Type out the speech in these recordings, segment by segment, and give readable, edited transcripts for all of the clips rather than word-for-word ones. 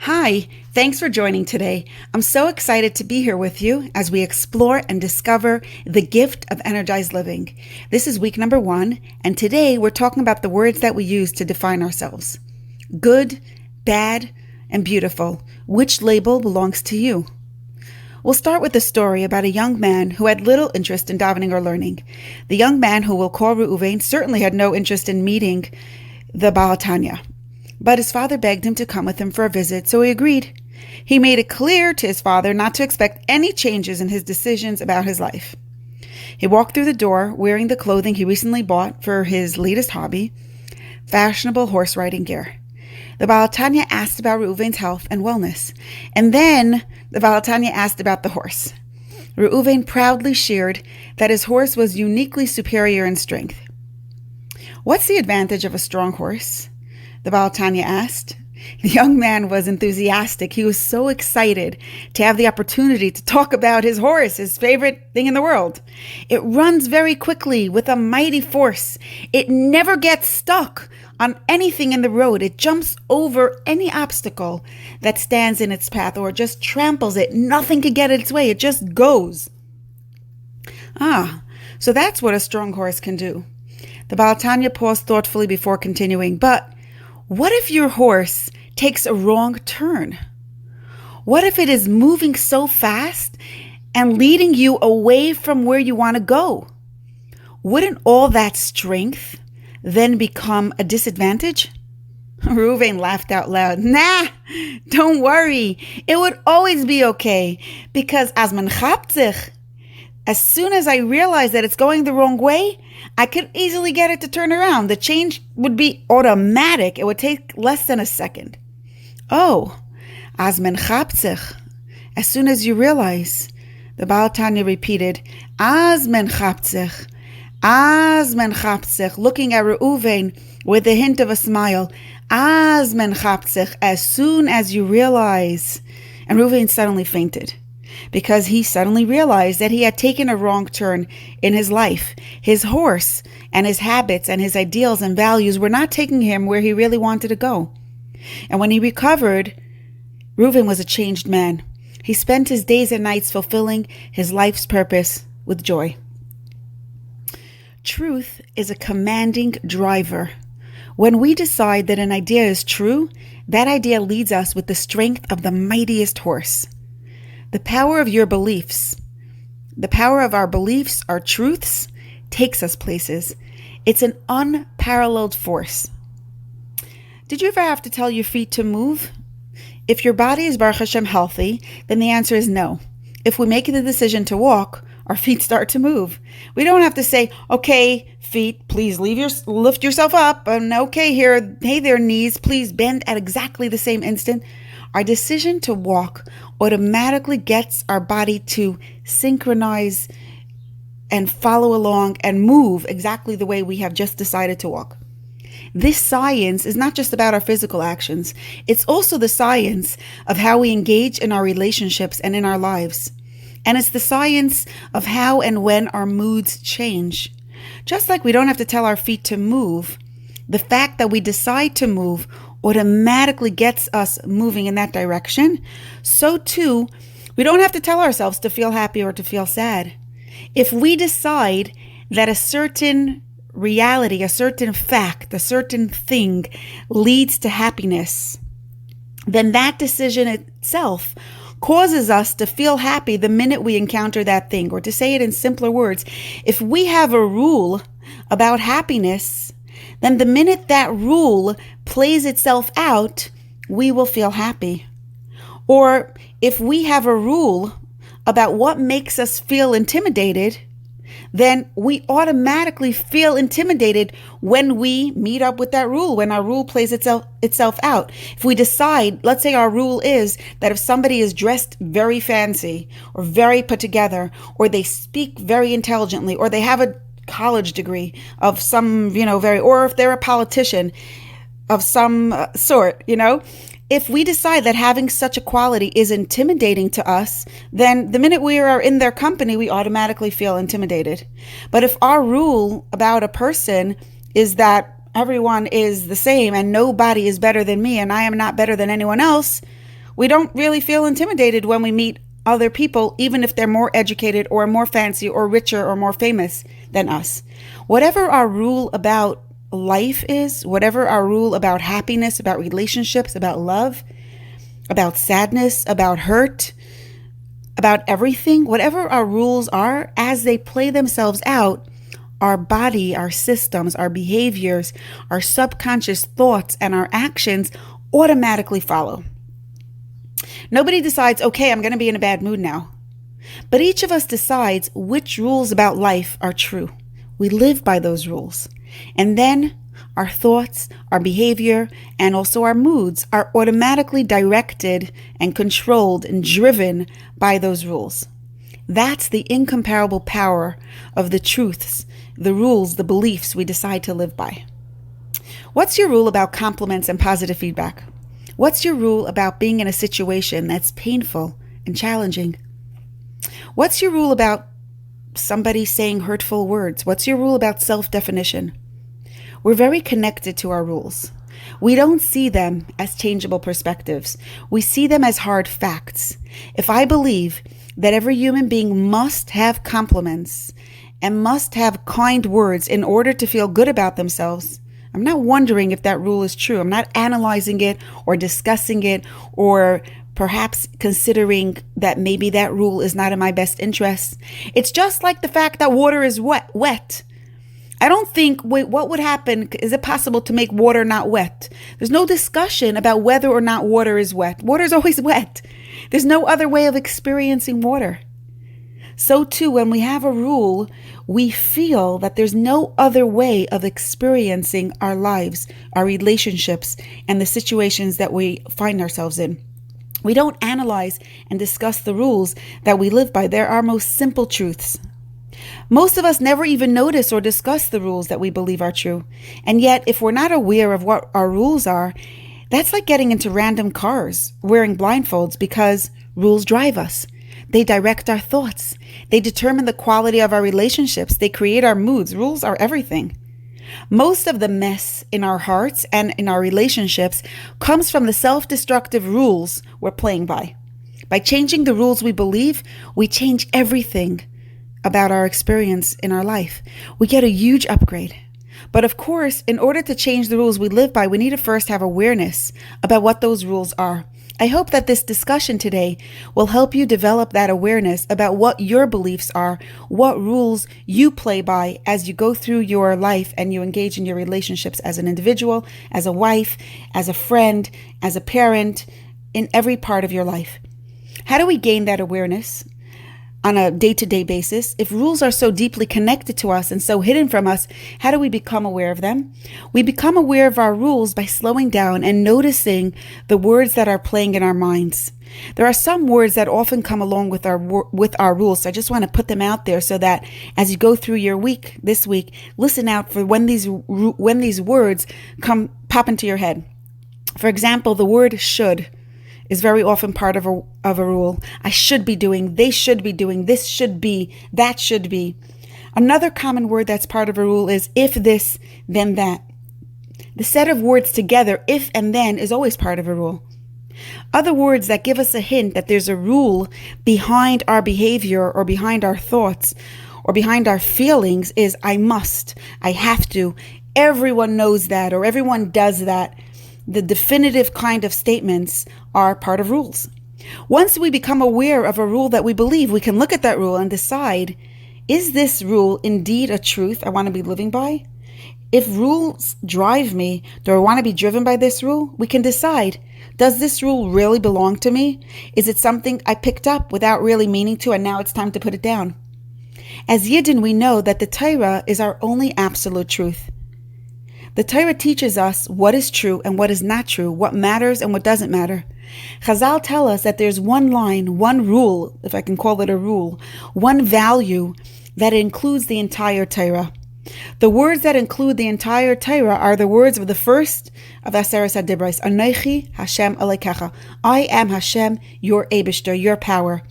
Hi, thanks for joining today. I'm so excited to be here with you as we explore and discover the gift of energized living. This is week number 1, and today we're talking about the words that we use to define ourselves. Good, bad, and beautiful. Which label belongs to you? We'll start with a story about a young man who had little interest in davening or learning. The young man, who we'll call Reuven, certainly had no interest in meeting the Baal Tanya. But his father begged him to come with him for a visit, so he agreed. He made it clear to his father not to expect any changes in his decisions about his life. He walked through the door wearing the clothing he recently bought for his latest hobby, fashionable horse riding gear. The Baal Tanya asked about Reuven's health and wellness, and then the Baal Tanya asked about the horse. Reuven proudly shared that his horse was uniquely superior in strength. "What's the advantage of a strong horse?" the Baal Tanya asked. The young man was enthusiastic. He was so excited to have the opportunity to talk about his horse, his favorite thing in the world. "It runs very quickly with a mighty force. It never gets stuck on anything in the road. It jumps over any obstacle that stands in its path or just tramples it. Nothing can get in its way. It just goes." So that's what a strong horse can do. The Baal Tanya paused thoughtfully before continuing. "But what if your horse takes a wrong turn? What if it is moving so fast and leading you away from where you want to go? Wouldn't all that strength then become a disadvantage?" Reuven laughed out loud. "Nah, don't worry. It would always be okay, because as soon as I realize that it's going the wrong way, I could easily get it to turn around. The change would be automatic. It would take less than a second." "Oh, as soon as you realize," the Baal Tanya repeated, "as menchaptzich, looking at Reuven with a hint of a smile. "As menchaptzich, as soon as you realize." And Reuven suddenly fainted, because he suddenly realized that he had taken a wrong turn in his life. His horse and his habits and his ideals and values were not taking him where he really wanted to go. And when he recovered, Reuven was a changed man. He spent his days and nights fulfilling his life's purpose with joy. Truth is a commanding driver. When we decide that an idea is true, that idea leads us with the strength of the mightiest horse. The power of your beliefs, the power of our beliefs, our truths, takes us places. It's an unparalleled force. Did you ever have to tell your feet to move? If your body is Baruch Hashem healthy, then the answer is no. If we make the decision to walk, our feet start to move. We don't have to say, "Okay, feet, please lift yourself up," and "Okay, hey there, knees, please bend at exactly the same instant." Our decision to walk automatically gets our body to synchronize and follow along and move exactly the way we have just decided to walk. This science is not just about our physical actions. It's also the science of how we engage in our relationships and in our lives. And it's the science of how and when our moods change. Just like we don't have to tell our feet to move, the fact that we decide to move automatically gets us moving in that direction. So too, we don't have to tell ourselves to feel happy or to feel sad. If we decide that a certain reality, a certain fact, a certain thing leads to happiness, then that decision itself causes us to feel happy the minute we encounter that thing. Or to say it in simpler words, if we have a rule about happiness, then the minute that rule plays itself out, we will feel happy. Or if we have a rule about what makes us feel intimidated, then we automatically feel intimidated when we meet up with that rule, when our rule plays itself out. If we decide, let's say our rule is that if somebody is dressed very fancy or very put together, or they speak very intelligently, or they have a college degree of some, or if they're a politician of some sort, if we decide that having such a quality is intimidating to us, then the minute we are in their company, we automatically feel intimidated. But if our rule about a person is that everyone is the same and nobody is better than me and I am not better than anyone else, We don't really feel intimidated when we meet other people, even if they're more educated or more fancy or richer or more famous than us. Whatever our rule about life is, whatever our rule about happiness, about relationships, about love, about sadness, about hurt, about everything, whatever our rules are, as they play themselves out, our body, our systems, our behaviors, our subconscious thoughts, and our actions automatically follow. Nobody decides, okay, I'm going to be in a bad mood now. But each of us decides which rules about life are true. We live by those rules. And then our thoughts, our behavior, and also our moods are automatically directed and controlled and driven by those rules. That's the incomparable power of the truths, the rules, the beliefs we decide to live by. What's your rule about compliments and positive feedback? What's your rule about being in a situation that's painful and challenging? What's your rule about somebody saying hurtful words? What's your rule about self-definition? We're very connected to our rules. We don't see them as changeable perspectives. We see them as hard facts. If I believe that every human being must have compliments and must have kind words in order to feel good about themselves, I'm not wondering if that rule is true. I'm not analyzing it or discussing it or perhaps considering that maybe that rule is not in my best interest. It's just like the fact that water is wet. I don't think, wait, what would happen? Is it possible to make water not wet? There's no discussion about whether or not water is wet. Water is always wet. There's no other way of experiencing water. So too, when we have a rule, we feel that there's no other way of experiencing our lives, our relationships, and the situations that we find ourselves in. We don't analyze and discuss the rules that we live by. They're our most simple truths. Most of us never even notice or discuss the rules that we believe are true. And yet, if we're not aware of what our rules are, that's like getting into random cars, wearing blindfolds, because rules drive us. They direct our thoughts. They determine the quality of our relationships. They create our moods. Rules are everything. Most of the mess in our hearts and in our relationships comes from the self-destructive rules we're playing by. By changing the rules we believe, we change everything about our experience in our life. We get a huge upgrade. But of course, in order to change the rules we live by, we need to first have awareness about what those rules are. I hope that this discussion today will help you develop that awareness about what your beliefs are, what rules you play by as you go through your life and you engage in your relationships as an individual, as a wife, as a friend, as a parent, in every part of your life. How do we gain that awareness on a day-to-day basis? If rules are so deeply connected to us and so hidden from us, how do we become aware of them? We become aware of our rules by slowing down and noticing the words that are playing in our minds. There are some words that often come along with our rules. So I just want to put them out there so that as you go through your week, this week, listen out for when these words pop into your head. For example, the word should is very often part of a rule. I should be doing, they should be doing, this should be, that should be. Another common word that's part of a rule is if this, then that. The set of words together, if and then, is always part of a rule. Other words that give us a hint that there's a rule behind our behavior or behind our thoughts or behind our feelings is I must, I have to, everyone knows that, or everyone does that. The definitive kind of statements are part of rules. Once we become aware of a rule that we believe, we can look at that rule and decide, is this rule indeed a truth I want to be living by? If rules drive me, do I want to be driven by this rule? We can decide, does this rule really belong to me? Is it something I picked up without really meaning to, and now it's time to put it down? As Yidden, we know that the Torah is our only absolute truth. The Torah teaches us what is true and what is not true, what matters and what doesn't matter. Chazal tell us that there's one line, one rule, if I can call it a rule, one value that includes the entire Torah. The words that include the entire Torah are the words of the first of Aseres HaDibros, Anochi Hashem Elokecha. I am Hashem, your Eibishter, your power.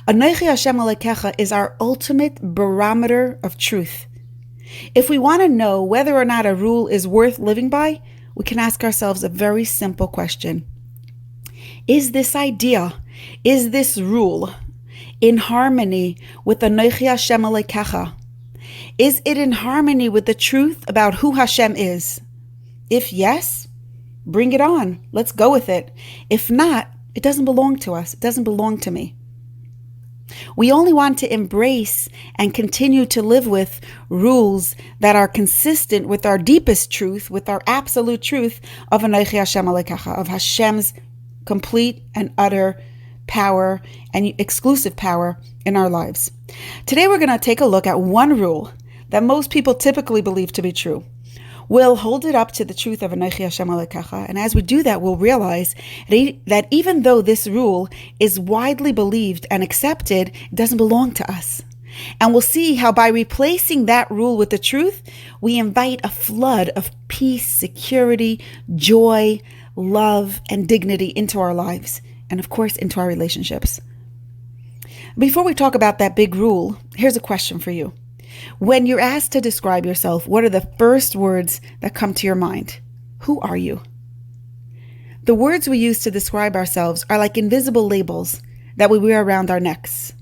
Anochi Hashem Elokecha is our ultimate barometer of truth. If we want to know whether or not a rule is worth living by, we can ask ourselves a very simple question. Is this idea, is this rule in harmony with the Anochi Hashem Elokecha? Is it in harmony with the truth about who Hashem is? If yes, bring it on. Let's go with it. If not, it doesn't belong to us. It doesn't belong to me. We only want to embrace and continue to live with rules that are consistent with our deepest truth, with our absolute truth of Anochi Hashem Elokecha, of Hashem's complete and utter power and exclusive power in our lives. Today we're going to take a look at one rule that most people typically believe to be true. We'll hold it up to the truth of Anochi Hashem Elokecha, and as we do that, we'll realize that even though this rule is widely believed and accepted, it doesn't belong to us. And we'll see how by replacing that rule with the truth, we invite a flood of peace, security, joy, love, and dignity into our lives, and of course, into our relationships. Before we talk about that big rule, here's a question for you. When you're asked to describe yourself, what are the first words that come to your mind? Who are you? The words we use to describe ourselves are like invisible labels that we wear around our necks.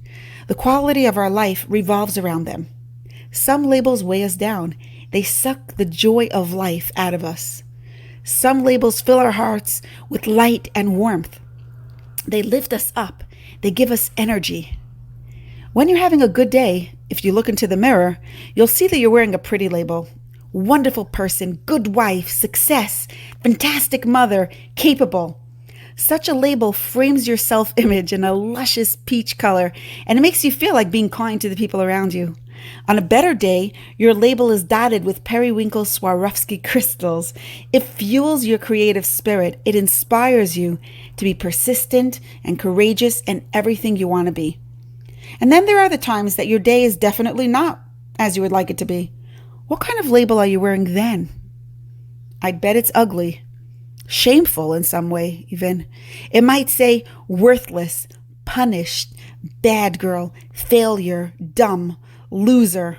The quality of our life revolves around them. Some labels weigh us down. They suck the joy of life out of us. Some labels fill our hearts with light and warmth. They lift us up. They give us energy. When you're having a good day, if you look into the mirror, you'll see that you're wearing a pretty label. Wonderful person, good wife, success, fantastic mother, capable. Such a label frames your self-image in a luscious peach color, and it makes you feel like being kind to the people around you. On a better day, your label is dotted with periwinkle Swarovski crystals. It fuels your creative spirit. It inspires you to be persistent and courageous in everything you want to be. And then there are the times that your day is definitely not as you would like it to be. What kind of label are you wearing then? I'd bet it's ugly, shameful in some way even. It might say worthless, punished, bad girl, failure, dumb, loser.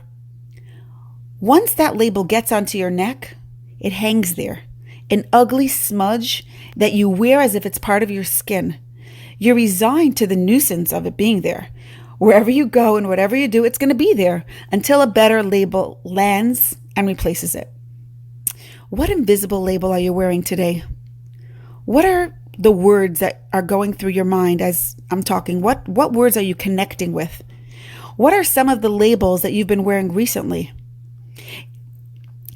Once that label gets onto your neck, it hangs there, an ugly smudge that you wear as if it's part of your skin. You're resigned to the nuisance of it being there. Wherever you go and whatever you do, it's going to be there until a better label lands and replaces it. What invisible label are you wearing today? What are the words that are going through your mind as I'm talking? What words are you connecting with? What are some of the labels that you've been wearing recently?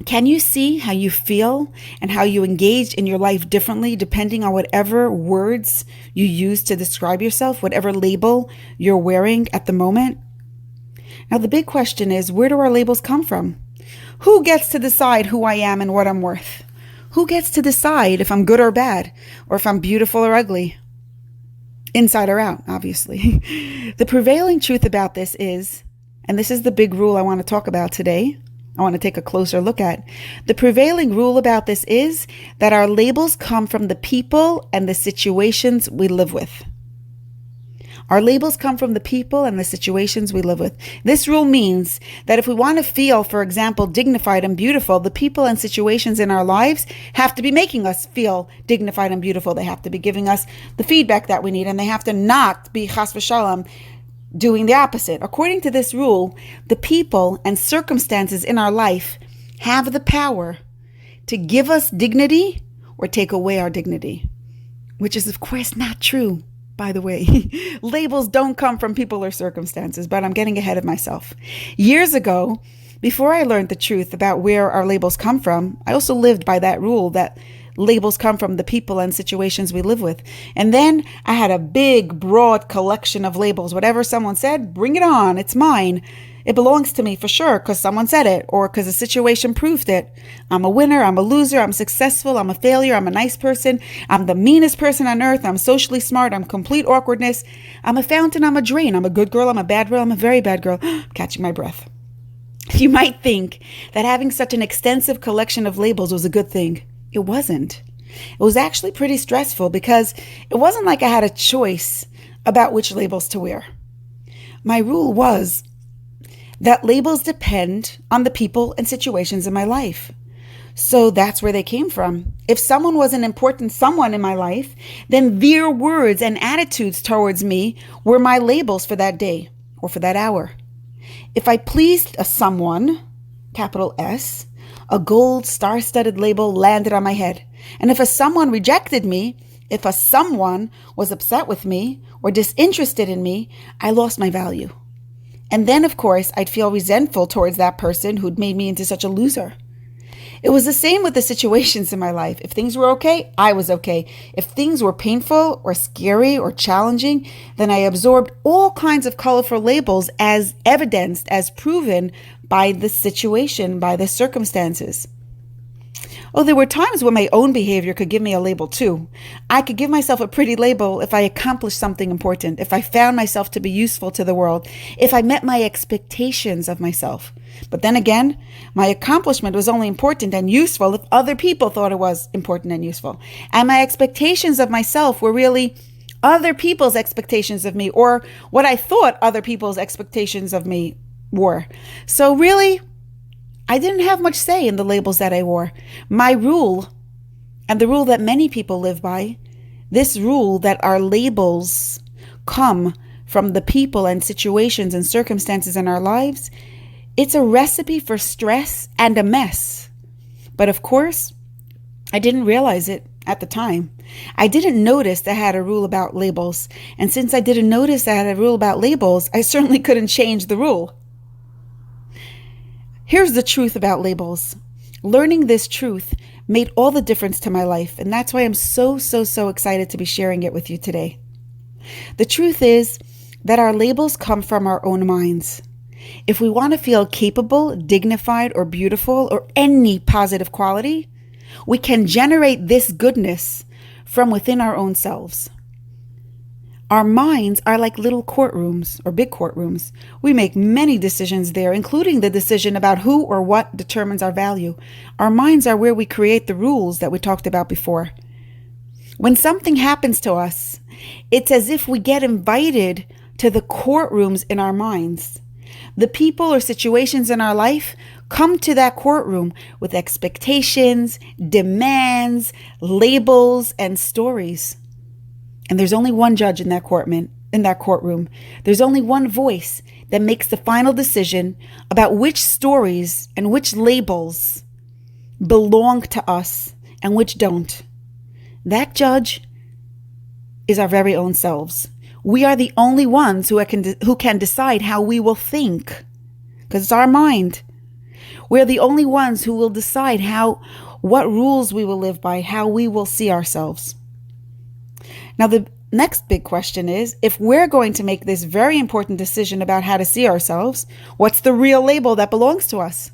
Can you see how you feel and how you engage in your life differently depending on whatever words you use to describe yourself, whatever label you're wearing at the moment? Now, the big question is, where do our labels come from? Who gets to decide who I am and what I'm worth? Who gets to decide if I'm good or bad, or if I'm beautiful or ugly? Inside or out, obviously. The prevailing truth about this is, and this is the big rule I want to talk about today, I want to take a closer look at. The prevailing rule about this is that our labels come from the people and the situations we live with. Our labels come from the people and the situations we live with. This rule means that if we want to feel, for example, dignified and beautiful, the people and situations in our lives have to be making us feel dignified and beautiful. They have to be giving us the feedback that we need, and they have to not be chas v'shalom doing the opposite. According to this rule, the people and circumstances in our life have the power to give us dignity or take away our dignity, which is, of course, not true, by the way. Labels don't come from people or circumstances, but I'm getting ahead of myself. Years ago, before I learned the truth about where our labels come from, I also lived by that rule that labels come from the people and situations we live with. And then I had a big, broad collection of labels. Whatever someone said, bring it on. It's mine. It belongs to me for sure because someone said it or because a situation proved it. I'm a winner. I'm a loser. I'm successful. I'm a failure. I'm a nice person. I'm the meanest person on earth. I'm socially smart. I'm complete awkwardness. I'm a fountain. I'm a drain. I'm a good girl. I'm a bad girl. I'm a very bad girl. Catching my breath. You might think that having such an extensive collection of labels was a good thing. It wasn't. It was actually pretty stressful because it wasn't like I had a choice about which labels to wear. My rule was that labels depend on the people and situations in my life. So that's where they came from. If someone was an important someone in my life, then their words and attitudes towards me were my labels for that day or for that hour. If I pleased a someone, capital S, a gold star-studded label landed on my head. And if a someone rejected me, if a someone was upset with me or disinterested in me, I lost my value. And then, of course, I'd feel resentful towards that person who'd made me into such a loser. It was the same with the situations in my life. If things were okay, I was okay. If things were painful or scary or challenging, then I absorbed all kinds of colorful labels as evidenced, as proven by the situation, by the circumstances. Oh, there were times when my own behavior could give me a label too. I could give myself a pretty label if I accomplished something important, if I found myself to be useful to the world, if I met my expectations of myself. But then again, my accomplishment was only important and useful if other people thought it was important and useful. And my expectations of myself were really other people's expectations of me, or what I thought other people's expectations of me were. So really, I didn't have much say in the labels that I wore. My rule, and the rule that many people live by, this rule that our labels come from the people and situations and circumstances in our lives, it's a recipe for stress and a mess. But of course, I didn't realize it at the time. I didn't notice I had a rule about labels. And since I didn't notice I had a rule about labels, I certainly couldn't change the rule. Here's the truth about labels. Learning this truth made all the difference to my life, and that's why I'm so excited to be sharing it with you today. The truth is that our labels come from our own minds. If we want to feel capable, dignified, or beautiful, or any positive quality, we can generate this goodness from within our own selves. Our minds are like little courtrooms or big courtrooms. We make many decisions there, including the decision about who or what determines our value. Our minds are where we create the rules that we talked about before. When something happens to us, it's as if we get invited to the courtrooms in our minds. The people or situations in our life come to that courtroom with expectations, demands, labels, and stories. And there's only one judge in that courtroom. There's only one voice that makes the final decision about which stories and which labels belong to us and which don't. That judge is our very own selves. We are the only ones who can decide how we will think, because it's our mind. We're the only ones who will decide what rules we will live by, how we will see ourselves. Now, the next big question is, if we're going to make this very important decision about how to see ourselves, what's the real label that belongs to us?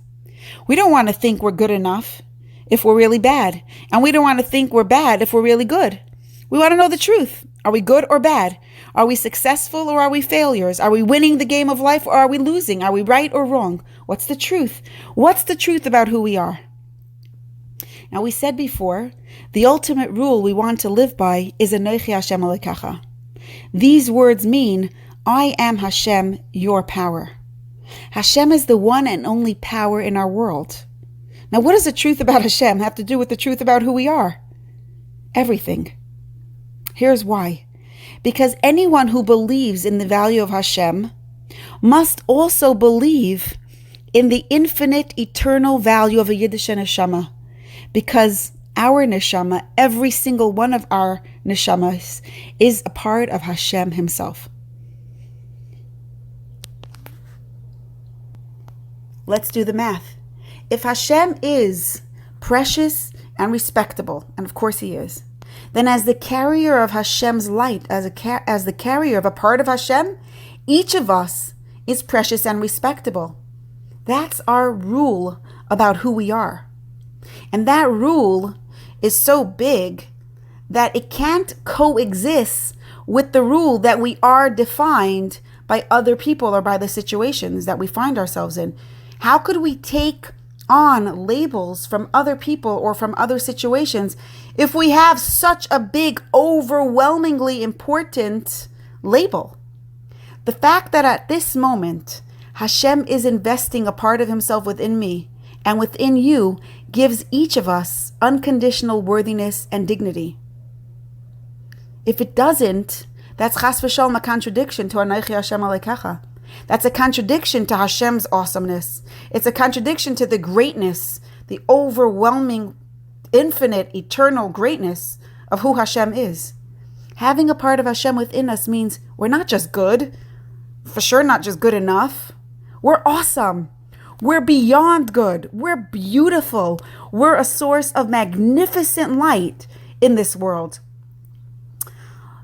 We don't want to think we're good enough if we're really bad. And we don't want to think we're bad if we're really good. We want to know the truth. Are we good or bad? Are we successful or are we failures? Are we winning the game of life or are we losing? Are we right or wrong? What's the truth? What's the truth about who we are? Now, we said before, the ultimate rule we want to live by is Anochi Hashem Elokecha. These words mean, I am Hashem, your power. Hashem is the one and only power in our world. Now, what does the truth about Hashem have to do with the truth about who we are? Everything. Here's why. Because anyone who believes in the value of Hashem must also believe in the infinite, eternal value of a Yiddish neshama. Because our neshama, every single one of our neshamas, is a part of Hashem himself. Let's do the math. If Hashem is precious and respectable, and of course he is, then as the carrier of Hashem's light, as the carrier of a part of Hashem, each of us is precious and respectable. That's our rule about who we are. And that rule is so big that it can't coexist with the rule that we are defined by other people or by the situations that we find ourselves in. How could we take on labels from other people or from other situations if we have such a big, overwhelmingly important label? The fact that at this moment, Hashem is investing a part of himself within me and within you gives each of us unconditional worthiness and dignity. If it doesn't, that's chas v'sholom a contradiction to Anochi Hashem Elokecha. That's a contradiction to Hashem's awesomeness. It's a contradiction to the greatness, the overwhelming, infinite, eternal greatness of who Hashem is. Having a part of Hashem within us means we're not just good, for sure not just good enough. We're awesome. We're beyond good. We're beautiful. We're a source of magnificent light in this world.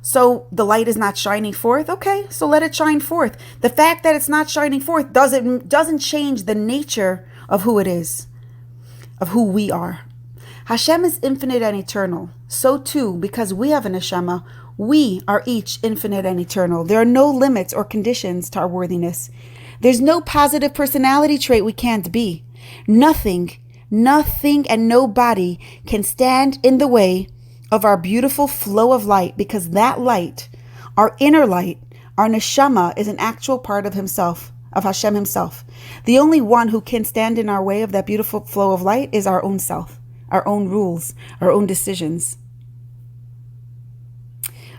So the light is not shining forth. Okay, so let it shine forth. The fact that it's not shining forth doesn't change the nature of who it is, of who we are. Hashem is infinite and eternal. So too, because we have a neshama, we are each infinite and eternal. There are no limits or conditions to our worthiness. There's no positive personality trait we can't be. Nothing and nobody can stand in the way of our beautiful flow of light, because that light, our inner light, our neshama, is an actual part of himself, of Hashem himself. The only one who can stand in our way of that beautiful flow of light is our own self, our own rules, our own decisions.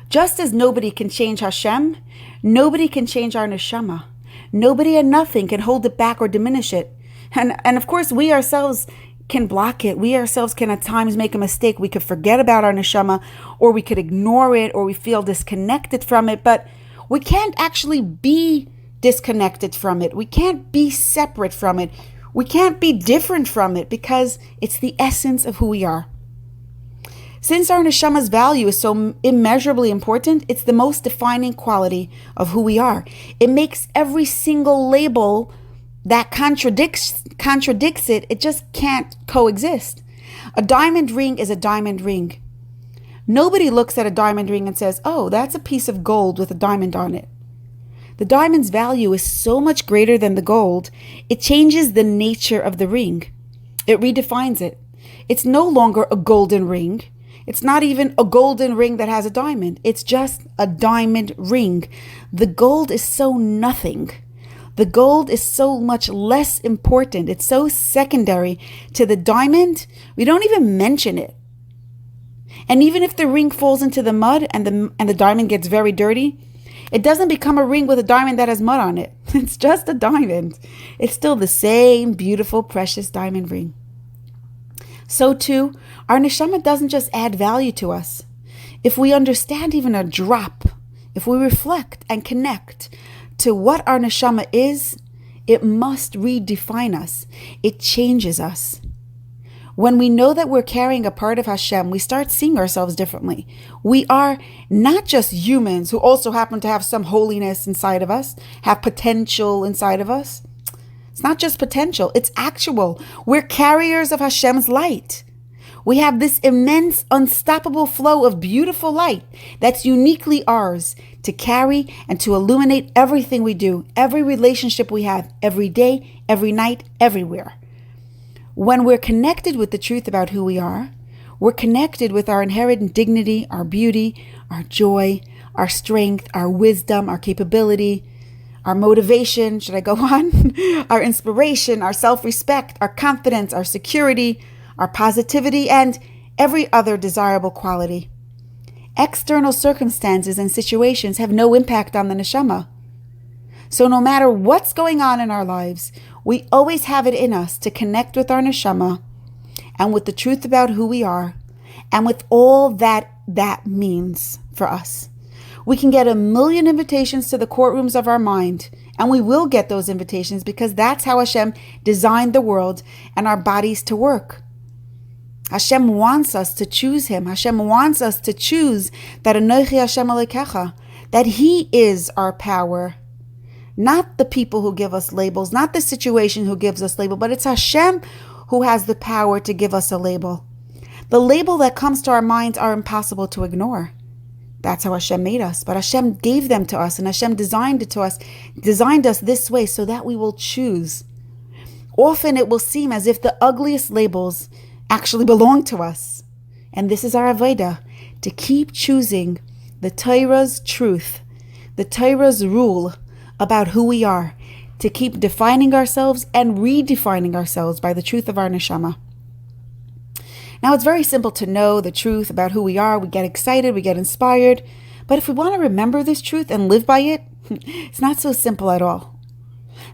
Just as nobody can change Hashem, nobody can change our neshama. Nobody and nothing can hold it back or diminish it. And of course, we ourselves can block it. We ourselves can at times make a mistake. We could forget about our neshama, or we could ignore it, or we feel disconnected from it. But we can't actually be disconnected from it. We can't be separate from it. We can't be different from it, because it's the essence of who we are. Since our neshama's value is so immeasurably important, it's the most defining quality of who we are. It makes every single label that contradicts it, it just can't coexist. A diamond ring is a diamond ring. Nobody looks at a diamond ring and says, oh, that's a piece of gold with a diamond on it. The diamond's value is so much greater than the gold, it changes the nature of the ring. It redefines it. It's no longer a golden ring. It's not even a golden ring that has a diamond. It's just a diamond ring. The gold is so nothing. The gold is so much less important. It's so secondary to the diamond, we don't even mention it. And even if the ring falls into the mud and the diamond gets very dirty, it doesn't become a ring with a diamond that has mud on it. It's just a diamond. It's still the same beautiful, precious diamond ring. So too, our neshama doesn't just add value to us. If we understand even a drop, if we reflect and connect to what our neshama is, it must redefine us. It changes us. When we know that we're carrying a part of Hashem, we start seeing ourselves differently. We are not just humans who also happen to have some holiness inside of us, have potential inside of us. It's not just potential, it's actual. We're carriers of Hashem's light. We have this immense, unstoppable flow of beautiful light that's uniquely ours to carry and to illuminate everything we do, every relationship we have, every day, every night, everywhere. When we're connected with the truth about who we are, we're connected with our inherent dignity, our beauty, our joy, our strength, our wisdom, our capability, our motivation, should I go on? Our inspiration, our self-respect, our confidence, our security, our positivity, and every other desirable quality. External circumstances and situations have no impact on the neshama. So no matter what's going on in our lives, we always have it in us to connect with our neshama and with the truth about who we are and with all that means for us. We can get a million invitations to the courtrooms of our mind, and we will get those invitations because that's how Hashem designed the world and our bodies to work. Hashem wants us to choose Him. Hashem wants us to choose that Anochi Hashem Elokecha, that He is our power. Not the people who give us labels, not the situation who gives us label, but it's Hashem who has the power to give us a label. The label that comes to our minds are impossible to ignore. That's how Hashem made us. But Hashem gave them to us, and Hashem designed us this way so that we will choose. Often it will seem as if the ugliest labels actually belong to us. And this is our avodah, to keep choosing the Torah's truth, the Torah's rule about who we are, to keep defining ourselves and redefining ourselves by the truth of our neshama. Now, it's very simple to know the truth about who we are. We get excited, we get inspired. But if we want to remember this truth and live by it, it's not so simple at all.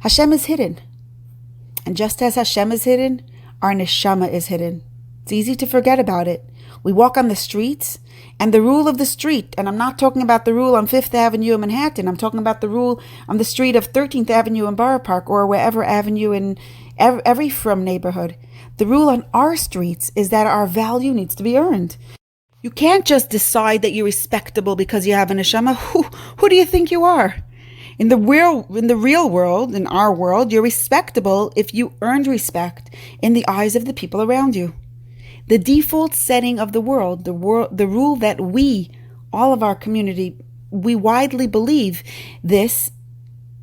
Hashem is hidden. And just as Hashem is hidden, our neshama is hidden. It's easy to forget about it. We walk on the streets, and the rule of the street, and I'm not talking about the rule on 5th Avenue in Manhattan, I'm talking about the rule on the street of 13th Avenue in Borough Park, or wherever avenue in every frum neighborhood. The rule on our streets is that our value needs to be earned. You can't just decide that you're respectable because you have a neshama. Who do you think you are? In the real world, in our world, you're respectable if you earned respect in the eyes of the people around you. The default setting of the rule that we, all of our community, we widely believe this,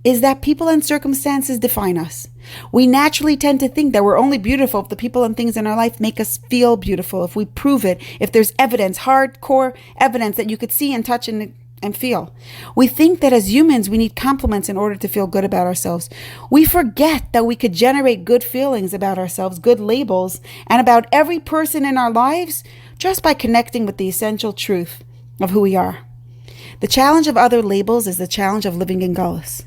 is that people and circumstances define us. We naturally tend to think that we're only beautiful if the people and things in our life make us feel beautiful, if we prove it, if there's evidence, hardcore evidence that you could see and touch and feel. We think that as humans, we need compliments in order to feel good about ourselves. We forget that we could generate good feelings about ourselves, good labels, and about every person in our lives just by connecting with the essential truth of who we are. The challenge of other labels is the challenge of living in Galus.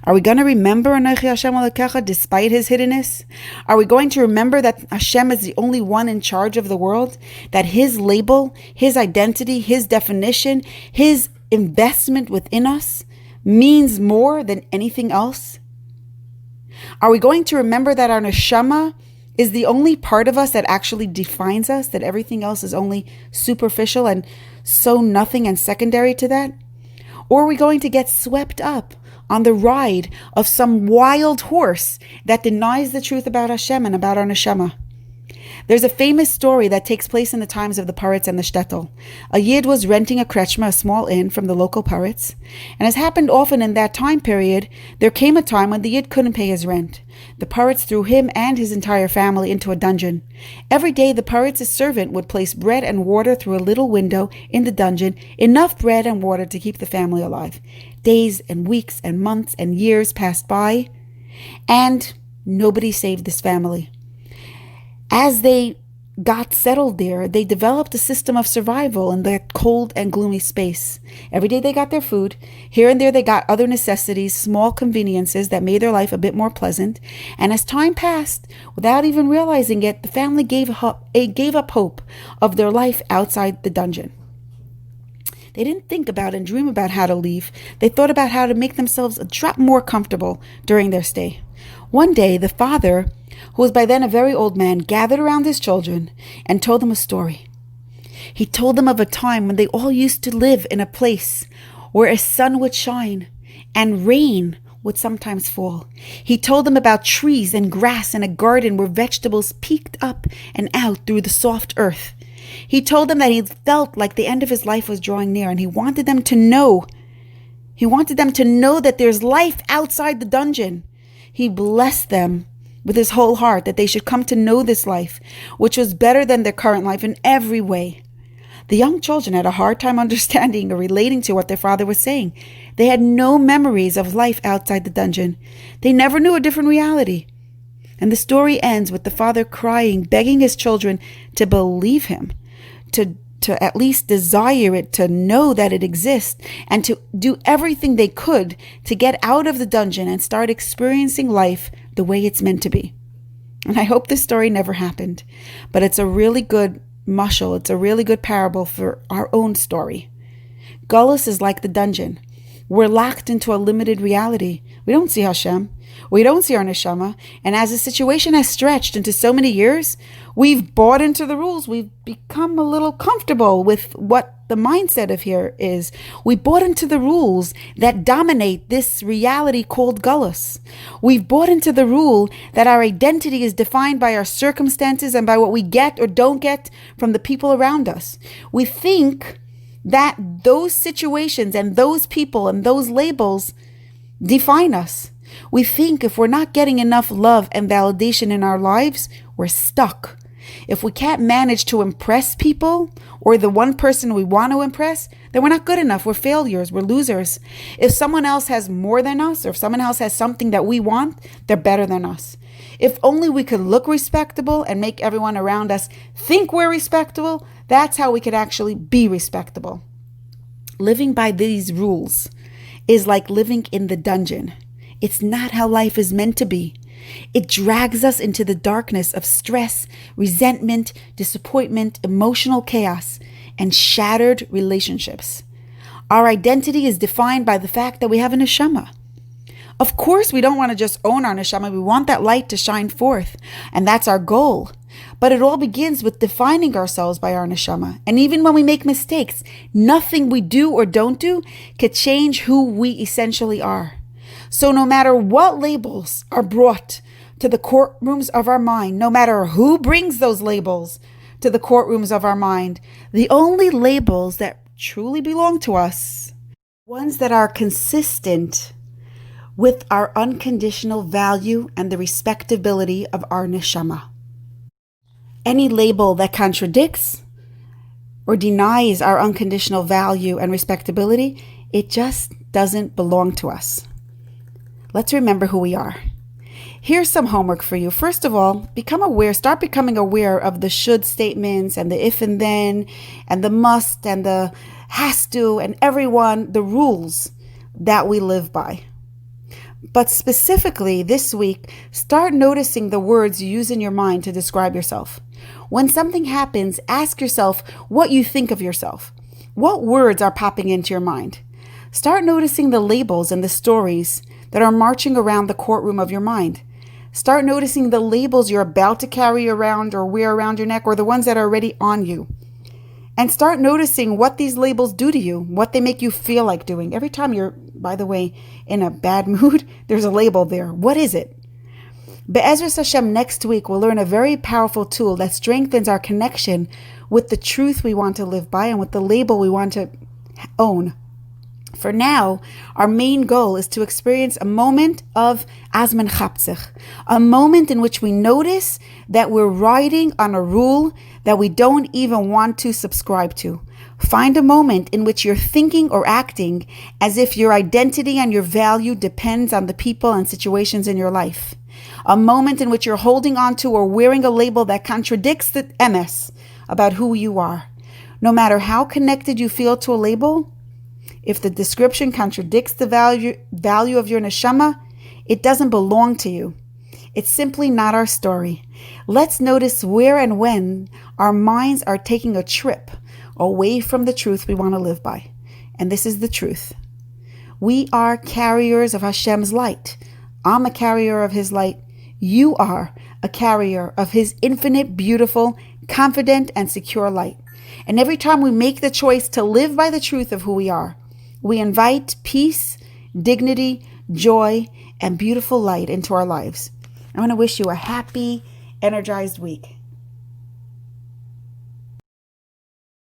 Are we going to remember Anochi Hashem Elokecha despite his hiddenness? Are we going to remember that Hashem is the only one in charge of the world? That his label, his identity, his definition, his investment within us means more than anything else? Are we going to remember that our neshama is the only part of us that actually defines us, that everything else is only superficial and so nothing and secondary to that? Or are we going to get swept up on the ride of some wild horse that denies the truth about Hashem and about our neshama? There's a famous story that takes place in the times of the Paritz and the Shtetl. A Yid was renting a krechma, a small inn, from the local Paritz, and as happened often in that time period, there came a time when the Yid couldn't pay his rent. The Paritz threw him and his entire family into a dungeon. Every day, the Paritz's servant would place bread and water through a little window in the dungeon, enough bread and water to keep the family alive. Days and weeks and months and years passed by, and nobody saved this family. As they got settled there, they developed a system of survival in that cold and gloomy space. Every day they got their food. Here and there they got other necessities, small conveniences that made their life a bit more pleasant. And as time passed, without even realizing it, the family gave up hope of their life outside the dungeon. They didn't think about and dream about how to leave. They thought about how to make themselves a drop more comfortable during their stay. One day, the father, who was by then a very old man, gathered around his children and told them a story. He told them of a time when they all used to live in a place where a sun would shine and rain would sometimes fall. He told them about trees and grass and a garden where vegetables peeked up and out through the soft earth. He told them that he felt like the end of his life was drawing near, and he wanted them to know. He wanted them to know that there's life outside the dungeon. He blessed them with his whole heart that they should come to know this life, which was better than their current life in every way. The young children had a hard time understanding or relating to what their father was saying. They had no memories of life outside the dungeon. They never knew a different reality. And the story ends with the father crying, begging his children to believe him, to at least desire it, to know that it exists, and to do everything they could to get out of the dungeon and start experiencing life the way it's meant to be. And I hope this story never happened, but it's a really good mashal, it's a really good parable for our own story. Galus is like the dungeon. We're locked into a limited reality. We don't see Hashem. We don't see our neshama. And as the situation has stretched into so many years, we've bought into the rules. We've become a little comfortable with what the mindset of here is. We bought into the rules that dominate this reality called Galus. We've bought into the rule that our identity is defined by our circumstances and by what we get or don't get from the people around us. We think that those situations and those people and those labels define us. We think if we're not getting enough love and validation in our lives, we're stuck. If we can't manage to impress people or the one person we want to impress, then we're not good enough. We're failures. We're losers. If someone else has more than us, or if someone else has something that we want, they're better than us. If only we could look respectable and make everyone around us think we're respectable, that's how we could actually be respectable. Living by these rules is like living in the dungeon. It's not how life is meant to be. It drags us into the darkness of stress, resentment, disappointment, emotional chaos, and shattered relationships. Our identity is defined by the fact that we have a neshama. Of course, we don't want to just own our neshama. We want that light to shine forth, and that's our goal. But it all begins with defining ourselves by our neshama. And even when we make mistakes, nothing we do or don't do can change who we essentially are. So no matter what labels are brought to the courtrooms of our mind, no matter who brings those labels to the courtrooms of our mind, the only labels that truly belong to us, ones that are consistent with our unconditional value and the respectability of our neshama. Any label that contradicts or denies our unconditional value and respectability, it just doesn't belong to us. Let's remember who we are. Here's some homework for you. First of all, start becoming aware of the should statements and the if and then and the must and the has to and the rules that we live by. But specifically this week, start noticing the words you use in your mind to describe yourself. When something happens, ask yourself what you think of yourself. What words are popping into your mind? Start noticing the labels and the stories that are marching around the courtroom of your mind. Start noticing the labels you're about to carry around or wear around your neck, or the ones that are already on you. And start noticing what these labels do to you, what they make you feel like doing. Every time you're, by the way, in a bad mood, there's a label there. What is it? Be'ezras Hashem, next week, we'll learn a very powerful tool that strengthens our connection with the truth we want to live by and with the label we want to own. For now, our main goal is to experience a moment of Azman Chapzich, a moment in which we notice that we're riding on a rule that we don't even want to subscribe to. Find a moment in which you're thinking or acting as if your identity and your value depends on the people and situations in your life. A moment in which you're holding on to or wearing a label that contradicts the emes about who you are. No matter how connected you feel to a label, if the description contradicts the value of your neshama, it doesn't belong to you. It's simply not our story. Let's notice where and when our minds are taking a trip away from the truth we want to live by. And this is the truth. We are carriers of Hashem's light. I'm a carrier of His light. You are a carrier of His infinite, beautiful, confident, and secure light. And every time we make the choice to live by the truth of who we are, we invite peace, dignity, joy, and beautiful light into our lives. I want to wish you a happy, energized week.